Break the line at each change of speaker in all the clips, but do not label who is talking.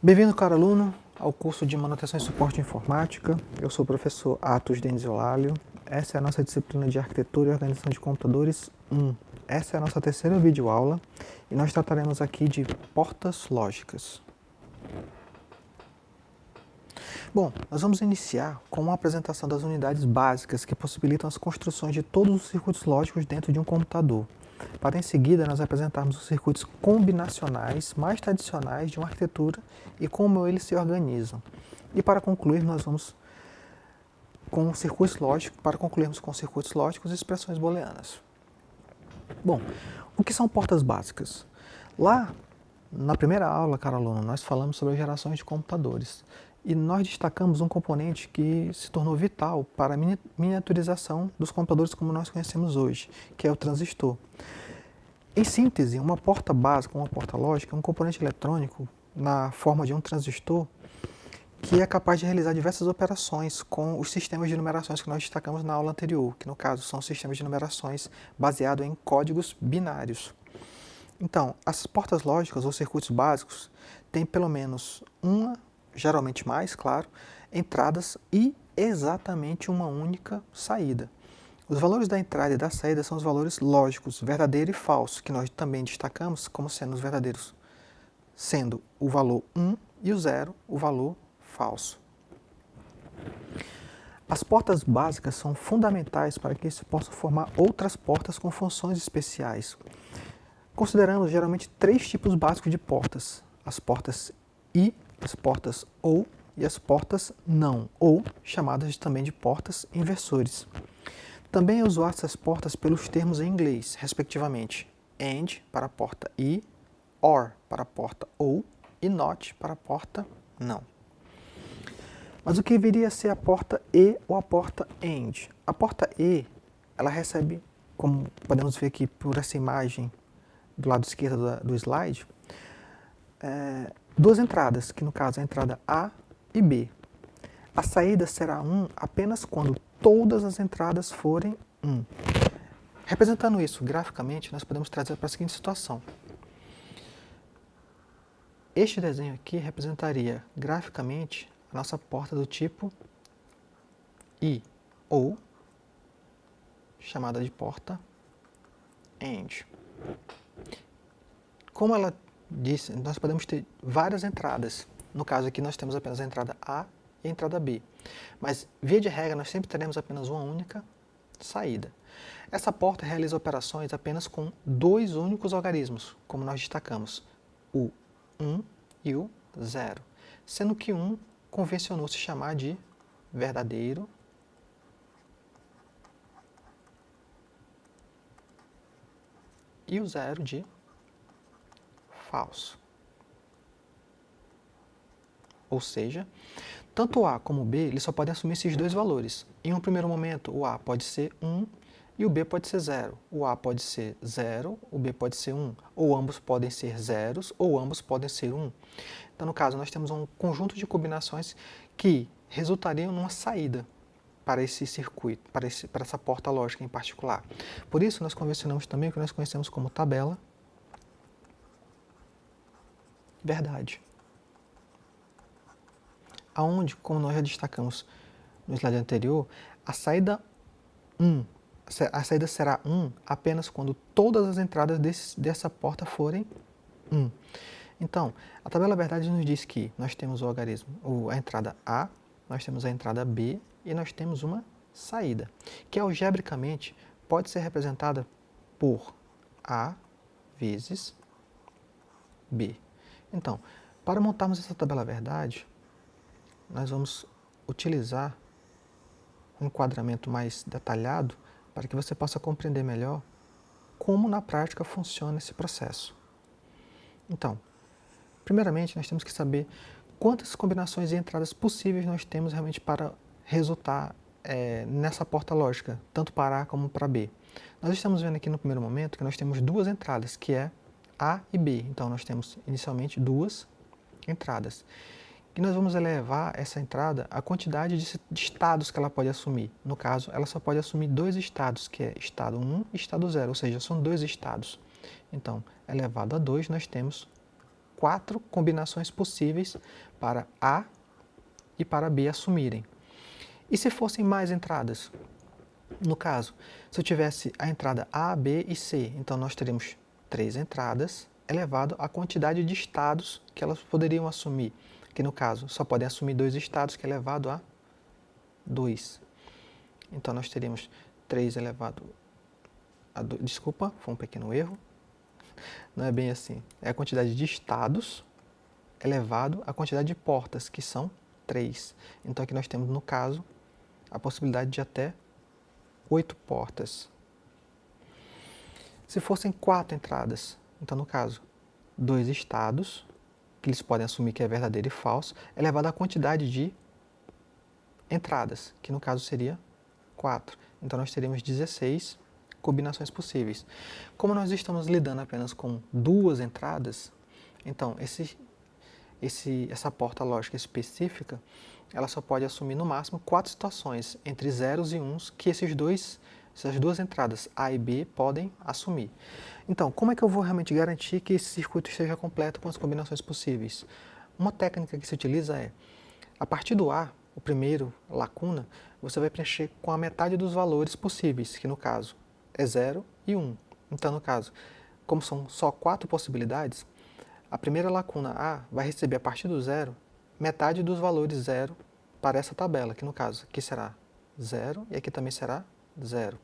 Bem-vindo, caro aluno, ao curso de Manutenção e Suporte Informática. Eu sou o professor Atos Denis Eulálio. Essa é a nossa disciplina de Arquitetura e Organização de Computadores 1. Essa é a nossa terceira videoaula e nós trataremos aqui de portas lógicas. Bom, nós vamos iniciar com uma apresentação das unidades básicas que possibilitam as construções de todos os circuitos lógicos dentro de um computador, para em seguida nós apresentarmos os circuitos combinacionais mais tradicionais de uma arquitetura e como eles se organizam. E para concluir, nós vamos com circuitos lógicos, para concluirmos com circuitos lógicos e expressões booleanas. Bom, o que são portas básicas? Lá, na primeira aula, caro aluno, nós falamos sobre as gerações de computadores. E nós destacamos um componente que se tornou vital para a miniaturização dos computadores como nós conhecemos hoje, que é o transistor. Em síntese, uma porta básica, uma porta lógica, é um componente eletrônico na forma de um transistor que é capaz de realizar diversas operações com os sistemas de numerações que nós destacamos na aula anterior, que no caso são sistemas de numerações baseados em códigos binários. Então, as portas lógicas ou circuitos básicos têm pelo menos uma, geralmente mais, claro, entradas e exatamente uma única saída. Os valores da entrada e da saída são os valores lógicos, verdadeiro e falso, que nós também destacamos como sendo os verdadeiros, sendo o valor 1 e o 0 o valor falso. As portas básicas são fundamentais para que se possam formar outras portas com funções especiais. Consideramos geralmente três tipos básicos de portas: as portas I, as portas OU e as portas não, ou chamadas também de portas inversores. Também é usuado essas portas pelos termos em inglês, respectivamente AND para a porta I, OR para a porta OU e NOT para a porta não. Mas o que viria a ser a porta E ou a porta AND? A porta E, ela recebe, como podemos ver aqui por essa imagem do lado esquerdo do slide, duas entradas, que no caso é a entrada A e B. A saída será 1 apenas quando todas as entradas forem 1. Representando isso graficamente, nós podemos trazer para a seguinte situação. Este desenho aqui representaria graficamente a nossa porta do tipo I, ou chamada de porta AND. Como ela disse, nós podemos ter várias entradas. No caso aqui nós temos apenas a entrada A e a entrada B. Mas, via de regra, nós sempre teremos apenas uma única saída. Essa porta realiza operações apenas com dois únicos algarismos, como nós destacamos, o 1 e o 0, sendo que 1 convencionou se chamar de verdadeiro e o 0 de falso. Ou seja, tanto o A como o B eles só podem assumir esses dois valores. Em um primeiro momento, o A pode ser 1 e o B pode ser 0. O A pode ser 0, o B pode ser 1. Ou ambos podem ser zeros, ou ambos podem ser 1. Então, no caso, nós temos um conjunto de combinações que resultariam numa saída para esse circuito, para essa porta lógica em particular. Por isso, nós convencionamos também o que nós conhecemos como tabela verdade. Aonde, como nós já destacamos no slide anterior, a saída será 1 apenas quando todas as entradas dessa porta forem 1. Então, a tabela verdade nos diz que nós temos o algarismo, a entrada A, nós temos a entrada B e nós temos uma saída, que algebricamente pode ser representada por A vezes B. Então, para montarmos essa tabela verdade, nós vamos utilizar um enquadramento mais detalhado para que você possa compreender melhor como na prática funciona esse processo. Então, primeiramente nós temos que saber quantas combinações de entradas possíveis nós temos realmente para resultar nessa porta lógica, tanto para A como para B. Nós estamos vendo aqui no primeiro momento que nós temos duas entradas, que é A e B. Então, nós temos inicialmente duas entradas. E nós vamos elevar essa entrada à quantidade de estados que ela pode assumir. No caso, ela só pode assumir dois estados, que é estado 1 e estado 0, ou seja, são dois estados. Então, elevado a 2, nós temos 4 combinações possíveis para A e para B assumirem. E se fossem mais entradas? No caso, se eu tivesse a entrada A, B e C, então nós teríamos 3 entradas elevado à quantidade de estados que elas poderiam assumir, que no caso só podem assumir 2 estados, que é elevado a 2. Então nós teríamos 3 elevado a 2. Desculpa, foi um pequeno erro. Não é bem assim. É a quantidade de estados elevado à quantidade de portas, que são 3. Então aqui nós temos, no caso, a possibilidade de até 8 portas. Se fossem 4 entradas, então no caso, 2 estados, que eles podem assumir que é verdadeiro e falso, elevado à quantidade de entradas, que no caso seria 4. Então nós teríamos 16 combinações possíveis. Como nós estamos lidando apenas com 2 entradas, então essa porta lógica específica, ela só pode assumir no máximo 4 situações, entre zeros e uns, que essas 2 entradas, A e B, podem assumir. Então, como é que eu vou realmente garantir que esse circuito esteja completo com as combinações possíveis? Uma técnica que se utiliza é, a partir do A, o primeiro lacuna, você vai preencher com a metade dos valores possíveis, que no caso é 0 e 1. Então, no caso, como são só 4 possibilidades, a primeira lacuna A vai receber a partir do 0 metade dos valores 0 para essa tabela, que no caso aqui será 0 e aqui também será 0.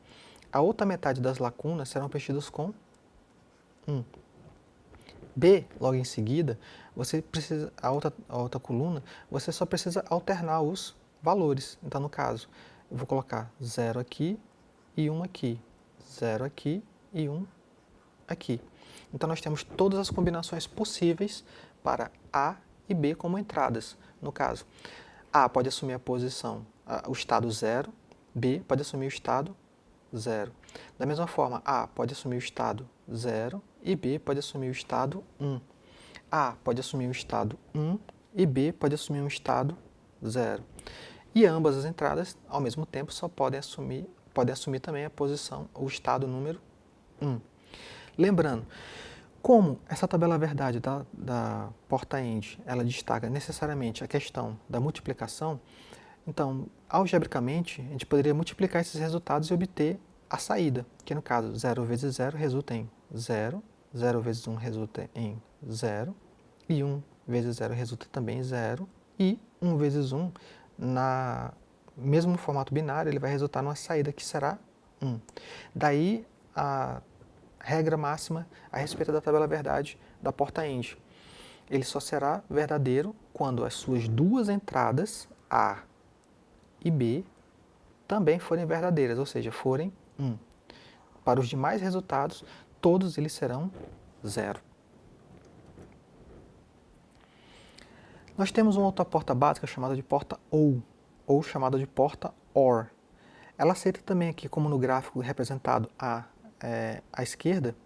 A outra metade das lacunas serão preenchidas com 1. B, logo em seguida, você precisa, a outra coluna, você só precisa alternar os valores. Então, no caso, eu vou colocar 0 aqui e 1 aqui, 0 aqui e 1 aqui. Então, nós temos todas as combinações possíveis para A e B como entradas. No caso, A pode assumir a posição, o estado 0, B pode assumir o estado 0. Da mesma forma, A pode assumir o estado 0 e B pode assumir o estado 1. A pode assumir o estado 1 e B pode assumir um estado 0. E ambas as entradas, ao mesmo tempo, só podem assumir também a posição, o estado número 1. Lembrando, como essa tabela verdade da porta AND, ela destaca necessariamente a questão da multiplicação, então, algebricamente, a gente poderia multiplicar esses resultados e obter a saída, que no caso 0 vezes 0 resulta em 0, 0 vezes 1 resulta em 0, e 1 vezes 0 resulta também em 0, e 1 vezes 1, mesmo no formato binário, ele vai resultar numa saída que será 1. Daí a regra máxima a respeito da tabela verdade da porta AND. Ele só será verdadeiro quando as suas 2 entradas, A e B, também forem verdadeiras, ou seja, forem 1. Para os demais resultados, todos eles serão 0. Nós temos uma outra porta básica chamada de porta ou chamada de porta OR. Ela aceita também aqui, como no gráfico representado à esquerda,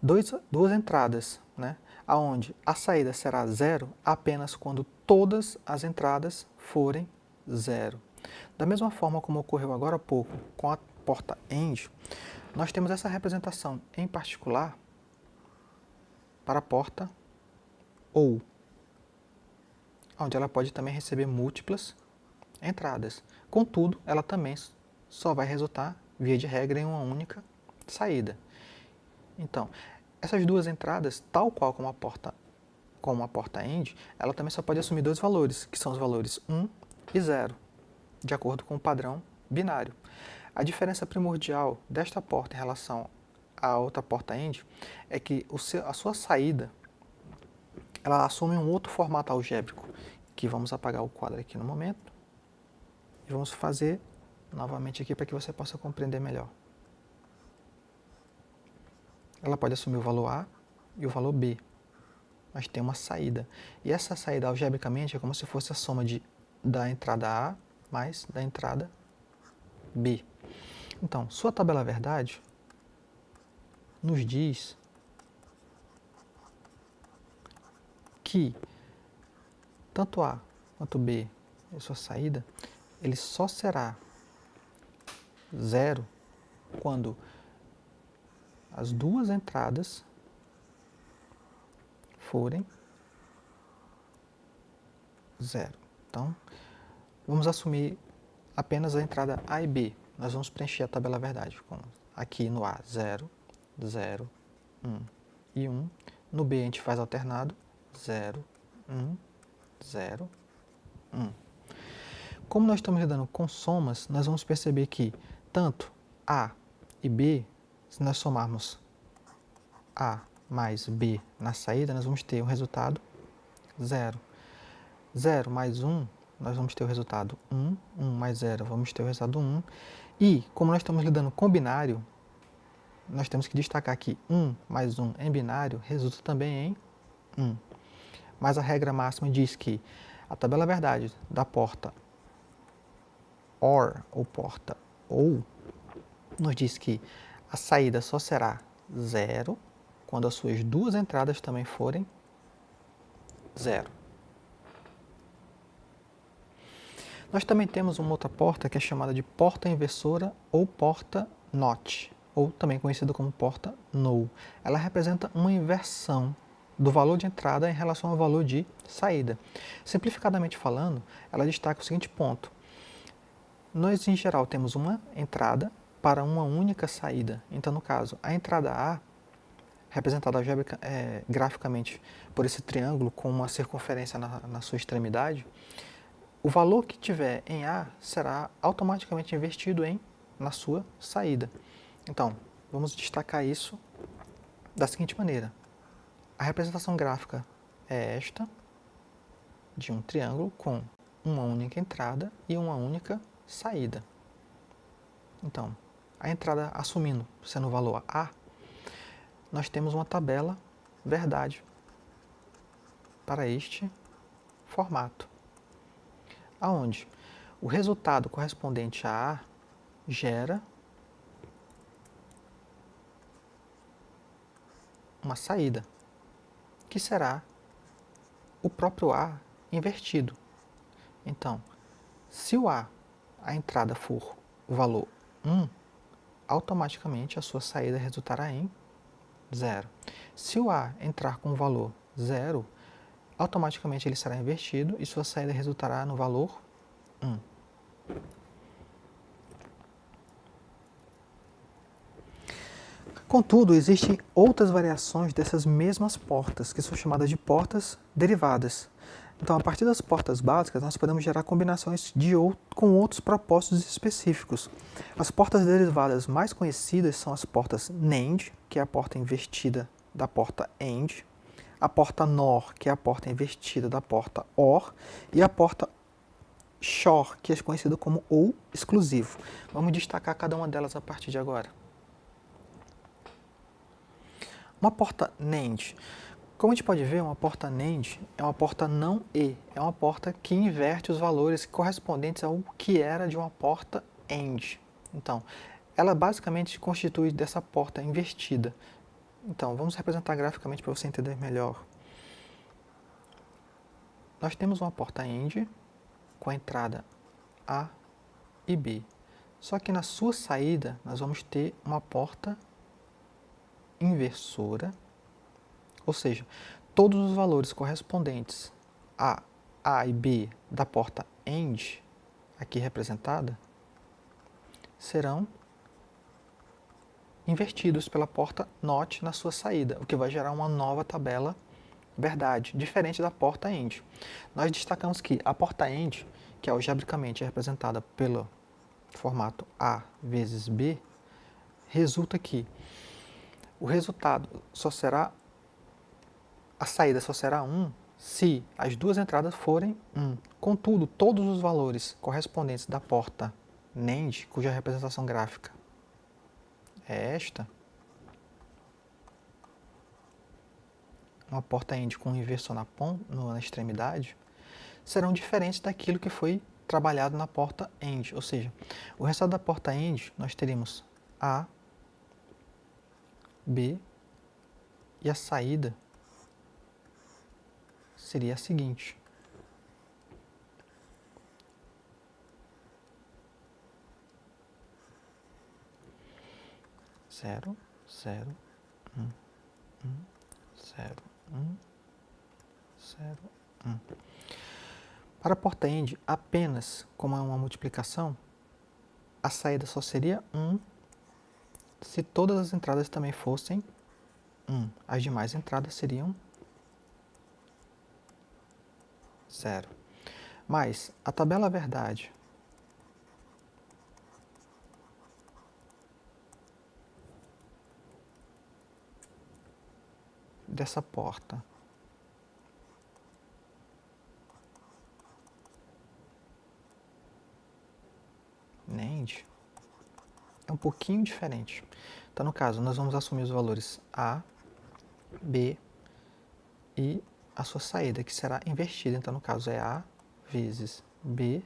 2 entradas, né, onde a saída será 0 apenas quando todas as entradas forem 0. Da mesma forma como ocorreu agora há pouco com a porta AND, nós temos essa representação em particular para a porta OR, onde ela pode também receber múltiplas entradas. Contudo, ela também só vai resultar, via de regra, em uma única saída. Então, essas 2 entradas, tal qual como a porta AND, ela também só pode assumir 2 valores, que são os valores 1 e 0, de acordo com o padrão binário. A diferença primordial desta porta em relação à outra porta AND é que a sua saída, ela assume um outro formato algébrico, que vamos apagar o quadro aqui no momento, e vamos fazer novamente aqui para que você possa compreender melhor. Ela pode assumir o valor A e o valor B, mas tem uma saída. E essa saída, algebricamente, é como se fosse a soma da entrada A mais da entrada B. Então, sua tabela verdade nos diz que tanto A quanto B, a sua saída, ele só será 0 quando as 2 entradas forem 0. Então, vamos assumir apenas a entrada A e B. Nós vamos preencher a tabela verdade com aqui no A 0, 0, 1 e 1. No B a gente faz alternado 0, 1, 0, 1. Como nós estamos lidando com somas, nós vamos perceber que tanto A e B, se nós somarmos A mais B na saída, nós vamos ter o resultado 0. 0 mais 1, nós vamos ter o resultado 1. 1 mais 0, vamos ter o resultado 1. E, como nós estamos lidando com binário, nós temos que destacar que 1 mais 1 em binário resulta também em 1. Mas a regra máxima diz que a tabela verdade da porta OR, ou porta OU, nos diz que a saída só será 0 quando as suas duas entradas também forem 0. Nós também temos uma outra porta que é chamada de porta inversora ou porta NOT, ou também conhecida como porta NO. Ela representa uma inversão do valor de entrada em relação ao valor de saída. Simplificadamente falando, ela destaca o seguinte ponto. Nós, em geral, temos uma entrada para uma única saída. Então, no caso, a entrada A, representada graficamente por esse triângulo com uma circunferência na sua extremidade, o valor que tiver em A será automaticamente invertido na sua saída. Então, vamos destacar isso da seguinte maneira. A representação gráfica é esta, de um triângulo com uma única entrada e uma única saída. Então, a entrada assumindo sendo o valor A, nós temos uma tabela verdade para este formato, aonde o resultado correspondente a A gera uma saída, que será o próprio A invertido. Então, se o A, a entrada for o valor 1, automaticamente a sua saída resultará em 0. Se o A entrar com o valor 0, automaticamente ele será invertido e sua saída resultará no valor 1. Contudo, existem outras variações dessas mesmas portas, que são chamadas de portas derivadas. Então, a partir das portas básicas, nós podemos gerar combinações com outros propósitos específicos. As portas derivadas mais conhecidas são as portas NAND, que é a porta invertida da porta AND, a porta NOR, que é a porta invertida da porta OR, e a porta SHOR, que é conhecida como OU exclusivo. Vamos destacar cada uma delas a partir de agora. Uma porta NAND. Como a gente pode ver, uma porta NAND é uma porta não E, é uma porta que inverte os valores correspondentes ao que era de uma porta AND. Então, ela basicamente constitui dessa porta invertida. Então, vamos representar graficamente para você entender melhor. Nós temos uma porta AND com a entrada A e B. Só que na sua saída, nós vamos ter uma porta inversora, ou seja, todos os valores correspondentes a A e B da porta AND, aqui representada, serão invertidos pela porta NOT na sua saída, o que vai gerar uma nova tabela verdade, diferente da porta AND. Nós destacamos que a porta AND, que algebricamente é representada pelo formato A vezes B, resulta que o resultado só será, a saída só será 1 se as duas entradas forem 1. Contudo, todos os valores correspondentes da porta NAND, cuja representação gráfica é esta, uma porta AND com inversão na extremidade, serão diferentes daquilo que foi trabalhado na porta AND. Ou seja, o resultado da porta AND, nós teremos A, B, e a saída seria a seguinte. Zero, zero, 0, 1, 0, 1. Para a porta AND, apenas como é uma multiplicação, a saída só seria 1 se todas as entradas também fossem 1. As demais entradas seriam 0. Mas a tabela verdade dessa porta NAND é um pouquinho diferente. Então, no caso, nós vamos assumir os valores A, B e a sua saída, que será invertida. Então, no caso, é A vezes B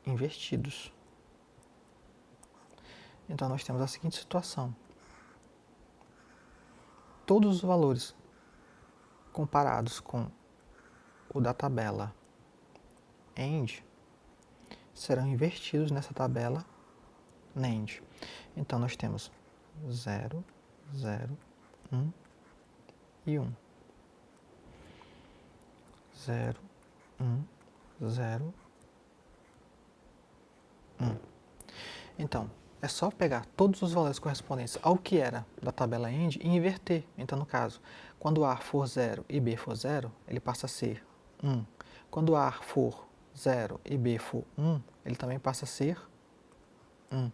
invertidos. Então, nós temos a seguinte situação. Todos os valores comparados com o da tabela AND serão invertidos nessa tabela NAND. Então, nós temos 0, 0, 1 e 1. 0, 1, 0, 1. Então, é só pegar todos os valores correspondentes ao que era da tabela AND e inverter. Então, no caso, quando A for 0 e B for 0, ele passa a ser 1. Quando A for 0 e B for 1, ele também passa a ser 1.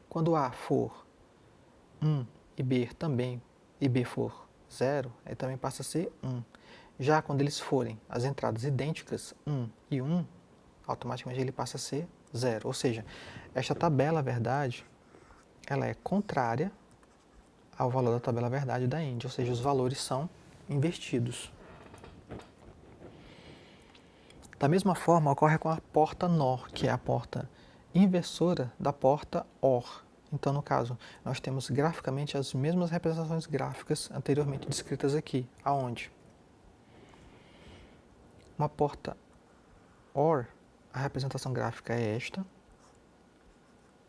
Quando A for 1 e B for 0, ele também passa a ser 1. Já quando eles forem as entradas idênticas, 1 e 1, automaticamente ele passa a ser 0. Ou seja, esta tabela verdade, ela é contrária ao valor da tabela verdade da AND, ou seja, os valores são invertidos. Da mesma forma, ocorre com a porta NOR, que é a porta inversora da porta OR. Então, no caso, nós temos graficamente as mesmas representações gráficas anteriormente descritas aqui. Aonde? Uma porta OR, a representação gráfica é esta,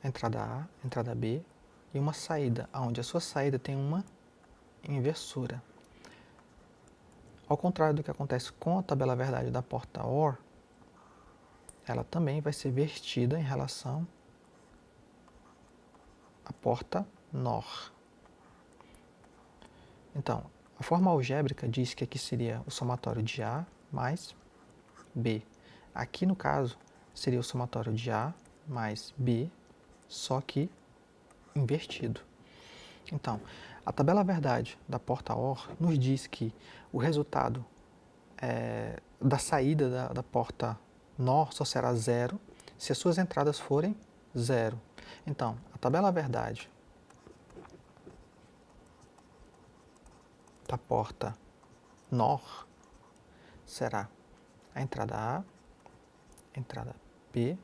entrada A, entrada B, e uma saída, onde a sua saída tem uma inversora. Ao contrário do que acontece com a tabela verdade da porta OR, ela também vai ser vertida em relação à porta NOR. Então, a forma algébrica diz que aqui seria o somatório de A mais B. Aqui, no caso, seria o somatório de A mais B, só que invertido. Então, a tabela verdade da porta OR nos diz que o resultado da saída da porta NOR só será 0 se as suas entradas forem 0. Então, a tabela verdade da porta NOR será a entrada A, a entrada B,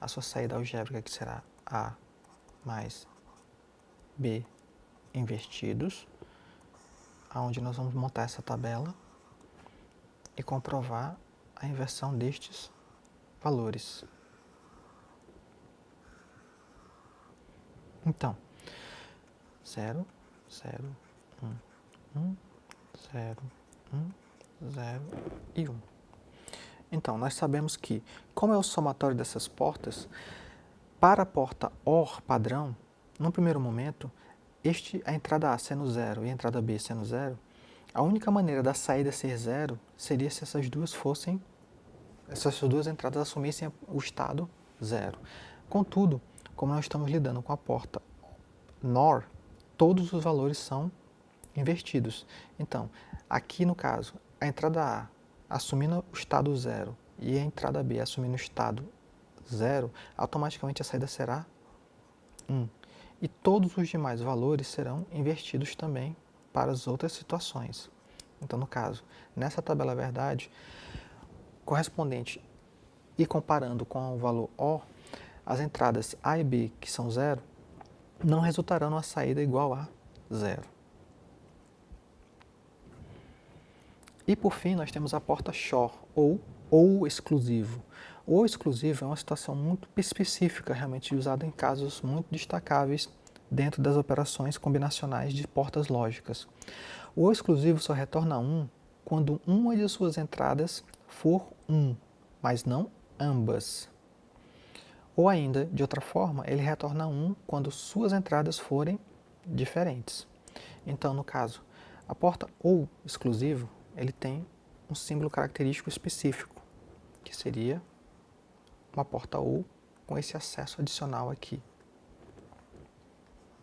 a sua saída algébrica que será A mais B invertidos, aonde nós vamos montar essa tabela e comprovar a inversão destes valores. Então, 0, 0, 1, 1, 0, 1, 0 e 1. Então, nós sabemos que, como é o somatório dessas portas, para a porta OR padrão, no primeiro momento, a entrada A sendo 0 e a entrada B sendo 0, a única maneira da saída ser 0 seria se essas duas entradas assumissem o estado 0. Contudo, como nós estamos lidando com a porta NOR, todos os valores são invertidos. Então, aqui no caso, a entrada A assumindo o estado 0 e a entrada B assumindo o estado 0, automaticamente a saída será 1. E todos os demais valores serão invertidos também para as outras situações. Então, no caso, nessa tabela verdade, correspondente e comparando com o valor O, as entradas A e B, que são 0, não resultarão numa saída igual a 0. E por fim, nós temos a porta SHOR, ou exclusivo. O exclusivo é uma situação muito específica, realmente usada em casos muito destacáveis dentro das operações combinacionais de portas lógicas. O exclusivo só retorna 1 quando uma de suas entradas for 1, mas não ambas. Ou ainda, de outra forma, ele retorna 1 quando suas entradas forem diferentes. Então, no caso, a porta OU exclusivo, ele tem um símbolo característico específico, que seria uma porta OU com esse acesso adicional aqui.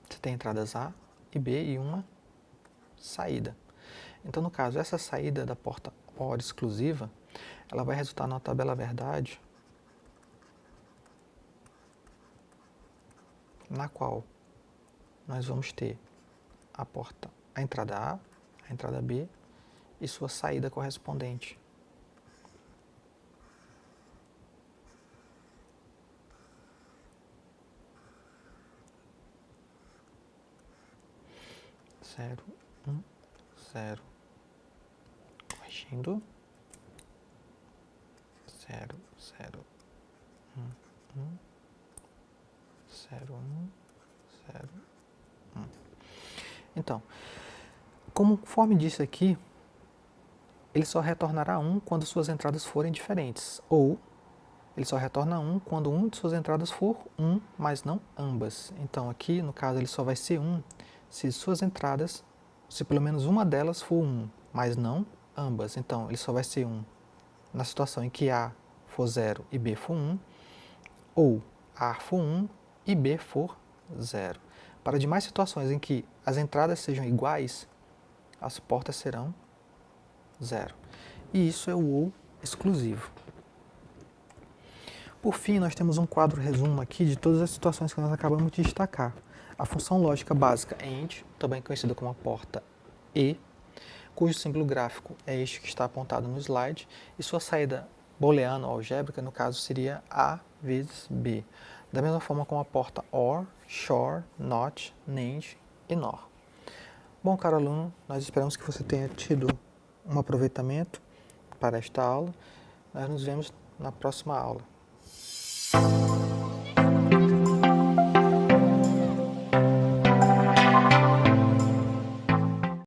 Você tem entradas A e B e uma saída. Então, no caso, essa saída da porta OR exclusiva, ela vai resultar na tabela verdade, na qual nós vamos ter a entrada A, a entrada B e sua saída correspondente. Zero, 0. Corrigindo. 0, 0, 0, 0, 1. Então, conforme disse aqui, ele só retornará 1 quando suas entradas forem diferentes, ou ele só retorna 1 quando uma de suas entradas for 1, mas não ambas. Então aqui, no caso, ele só vai ser 1 se suas entradas, se pelo menos uma delas for 1, mas não ambas. Então ele só vai ser 1 na situação em que A for 0 e B for 1, ou A for 1 e B for 0. Para demais situações em que as entradas sejam iguais, as portas serão 0. E isso é o OU exclusivo. Por fim, nós temos um quadro resumo aqui de todas as situações que nós acabamos de destacar. A função lógica básica AND, também conhecida como a porta E, cujo símbolo gráfico é este que está apontado no slide, e sua saída booleana ou algébrica, no caso, seria A vezes B. Da mesma forma como a porta OR, SHOR, NOT, NAND e NOR. Bom, caro aluno, nós esperamos que você tenha tido um aproveitamento para esta aula. Nós nos vemos na próxima aula.